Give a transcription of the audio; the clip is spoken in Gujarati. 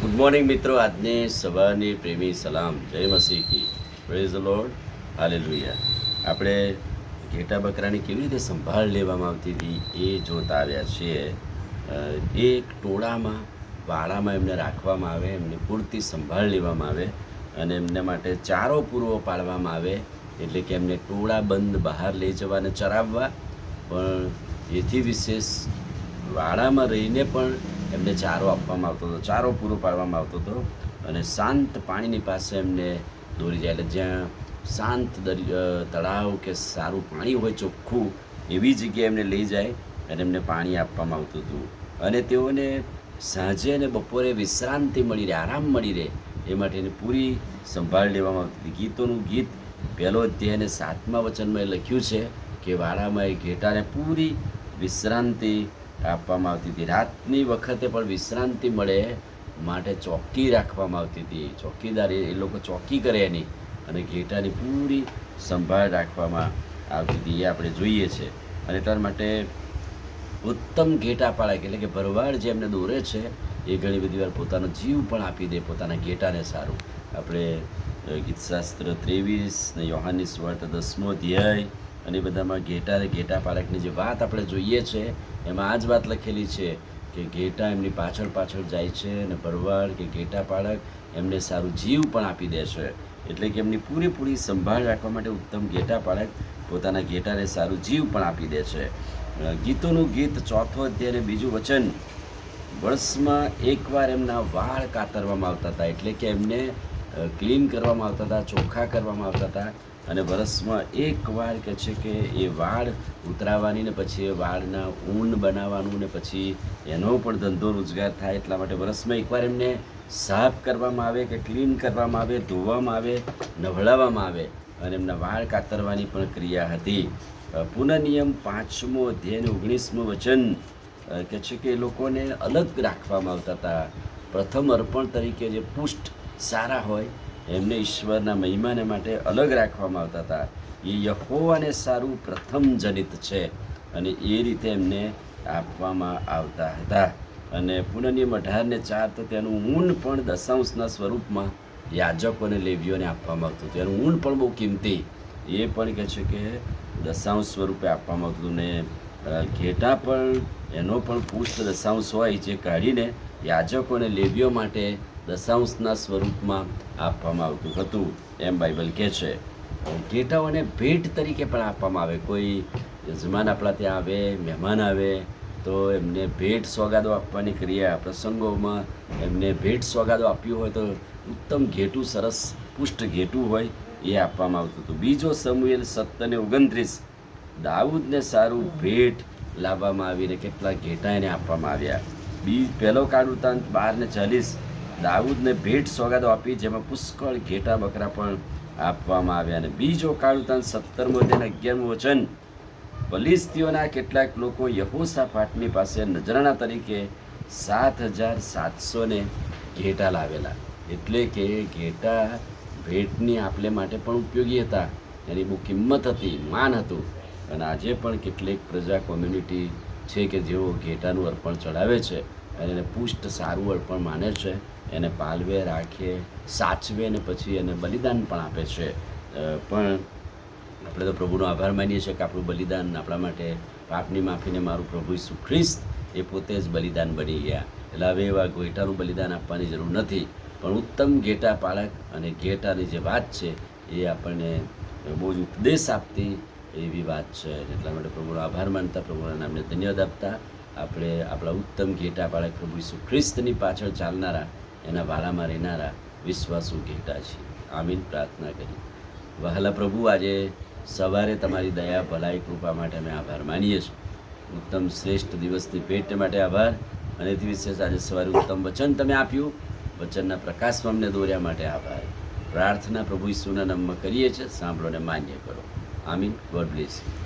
ગુડ મોર્નિંગ મિત્રો. આજની સવારની પ્રેમી સલામ, જય મસીહ કી, પ્રેઝ ધ લોર્ડ, હાલેલુયા. આપણે ઘેટા બકરાની કેવી રીતે સંભાળ લેવામાં આવતી હતી એ જોતા આવ્યા છીએ. એક ટોળામાં વાડામાં એમને રાખવામાં આવે, એમની પૂરતી સંભાળ લેવામાં આવે અને એમને માટે ચારો પૂરો પાડવામાં આવે. એટલે કે એમને ટોળા બંધ બહાર લઈ જવાને ચરાવવા, પણ એથી વિશેષ વાડામાં રહીને પણ એમને ચારો આપવામાં આવતો હતો, ચારો પૂરો પાડવામાં આવતો હતો. અને શાંત પાણીની પાસે એમને દોરી જાય, એટલે જ્યાં શાંત તળાવ કે સારું પાણી હોય ચોખ્ખું, એવી જગ્યાએ એમને લઈ જાય અને એમને પાણી આપવામાં આવતું હતું. અને તેઓને સાંજે અને બપોરે વિશ્રાંતિ મળી રહે, આરામ મળી રહે એ માટેની પૂરી સંભાળ લેવામાં આવતી હતી. ગીતોનું ગીત પહેલો અધ્યાય અને 7મા વચનમાં એ લખ્યું છે કે વાડામાં એ ઘેટાને પૂરી વિશ્રાંતિ આપવામાં આવતી હતી. રાતની વખતે પણ વિશ્રાંતિ મળે માટે ચોકી રાખવામાં આવતી હતી. ચોકીદાર એ લોકો ચોકી કરે એની, અને ઘેટાની પૂરી સંભાળ રાખવામાં આવતી હતી. એ આપણે જોઈએ છે. અને એટલા માટે ઉત્તમ ઘેટા પાળક એટલે કે ભરવાડ જે એમને દોરે છે એ ઘણી બધી વાર પોતાનો જીવ પણ આપી દે પોતાના ઘેટાને સારું. આપણે ગીતશાસ્ત્ર 23 ને યોહાનની સુવાર્તા 10મો અધ્યાય અને બધામાં ઘેટા પાળકની જે વાત આપણે જોઈએ છે એમાં આ જ વાત લખેલી છે કે ઘેટા એમની પાછળ જાય છે અને ભરવાડ કે ઘેટા પાળક એમને સારું જીવ પણ આપી દે છે. એટલે કે એમની પૂરેપૂરી સંભાળ રાખવા માટે ઉત્તમ ઘેટા પાળક પોતાના ઘેટાને સારું જીવ પણ આપી દે છે. ગીતોનું ગીત 4થો અધ્યાય અને 2જું વચન, વર્ષમાં એકવાર એમના વાળ કાતરવામાં આવતા હતા, એટલે કે એમને ક્લીન કરવામાં આવતા હતા, ચોખ્ખા કરવામાં આવતા હતા. અને વર્ષમાં એકવાર કહે છે કે એ વાળ ઉતરાવવાની ને પછી એ વાળના ઊન બનાવવાનું ને પછી એનો પણ ધંધો રોજગાર થાય, એટલા માટે વર્ષમાં એકવાર એમને સાફ કરવામાં આવે કે ક્લીન કરવામાં આવે, ધોવામાં આવે, નવડાવવામાં આવે અને એમના વાળ કાતરવાની પણ ક્રિયા હતી. પુનઃનિયમ 5મો અધ્યાય 19મું વચન કહે છે કે એ લોકોને અલગ રાખવામાં આવતા હતા. પ્રથમ અર્પણ તરીકે જે પુષ્ટ સારા હોય એમને ઈશ્વરના મહિમાને માટે અલગ રાખવામાં આવતા હતા. એ યહોવાને સારું પ્રથમ જનિત છે અને એ રીતે એમને આપવામાં આવતા હતા. અને પુનઃનિયમ 18:4 તો તેનું ઊન પણ દશાંશના સ્વરૂપમાં યાજકોને લેવીઓને આપવામાં આવતું હતું. એનું ઊન પણ બહુ કિંમતી, એ પણ કહે છે કે દશાંશ સ્વરૂપે આપવામાં આવતું હતું. ને ઘેટા પણ એનો પણ પુષ્ટ દશાંશ હોય જે કાઢીને યાજકોને લેવીઓ માટે દશાંશના સ્વરૂપમાં આપવામાં આવતું હતું, એમ બાઇબલ કહે છે. ઘેટાઓને ભેટ તરીકે પણ આપવામાં આવે. કોઈ યજમાન આપણા ત્યાં આવે, મહેમાન આવે તો એમને ભેટ સોગાદો આપવાની ક્રિયા, પ્રસંગોમાં એમને ભેટ સોગાદો આપ્યું હોય તો ઉત્તમ ઘેટું, સરસ પુષ્ટ ઘેટું હોય એ આપવામાં આવતું હતું. 2 શમુએલ 7:29, દાઉદને સારું ભેટ લાવવામાં આવીને કેટલાક ઘેટા એને આપવામાં આવ્યા. પહેલો કાળવૃત્તાંત 12:40, દાઉદને ભેટ સોગાદો આપી જેમાં પુષ્કળ ઘેટા બકરા પણ આપવામાં આવ્યા. અને બીજો કાળવૃત્તાંત 17મો અધ્યાય 11મું વચન, ફલિસ્તીઓના કેટલાક લોકો યહોશાફાટની પાસે નજરાણા તરીકે 7,700 ઘેટા લાવેલા. એટલે કે ઘેટા ભેટની આપલે માટે પણ ઉપયોગી હતા, એની બહુ કિંમત હતી, માન હતું. અને આજે પણ કેટલીક પ્રજા કોમ્યુનિટી છે કે જેઓ ઘેટાનું અર્પણ ચડાવે છે અને એને પુષ્ટ સારું અર્પણ માને છે, એને પાલવે, રાખે, સાચવે અને પછી એને બલિદાન પણ આપે છે. પણ આપણે તો પ્રભુનો આભાર માનીએ છીએ કે આપણું બલિદાન આપણા માટે પાપની માફીને મારું પ્રભુ ઈસુ ખ્રિસ્ત એ પોતે જ બલિદાન બની ગયા. એટલે હવે એવા ઘેટાનું બલિદાન આપવાની જરૂર નથી. પણ ઉત્તમ ઘેટા પાળક અને ઘેટાની જે વાત છે એ આપણને બહુ જ ઉપદેશ આપતી એવી વાત છે. એટલા માટે પ્રભુનો આભાર માનતા, પ્રભુના નામને ધન્યવાદ આપતા આપણે આપણા ઉત્તમ ઘેટા પાળક પ્રભુ ઈસુ ખ્રિસ્તની પાછળ ચાલનારા, એના વાડામાં રહેનારા વિશ્વાસુ ઘેટા છીએ. આમીન. પ્રાર્થના કરી. વહાલા પ્રભુ, આજે સવારે તમારી દયા, ભલાઈ, કૃપા માટે અમે આભાર માનીએ છીએ. ઉત્તમ શ્રેષ્ઠ દિવસની ભેટ માટે આભાર. અને એથી વિશેષ આજે સવારે ઉત્તમ વચન તમે આપ્યું, વચનના પ્રકાશમાં અમને દોર્યા માટે આભાર. પ્રાર્થના પ્રભુ ઈસુના નામમાં કરીએ છીએ, સાંભળો અને માન્ય કરો. આમીન. God bless you.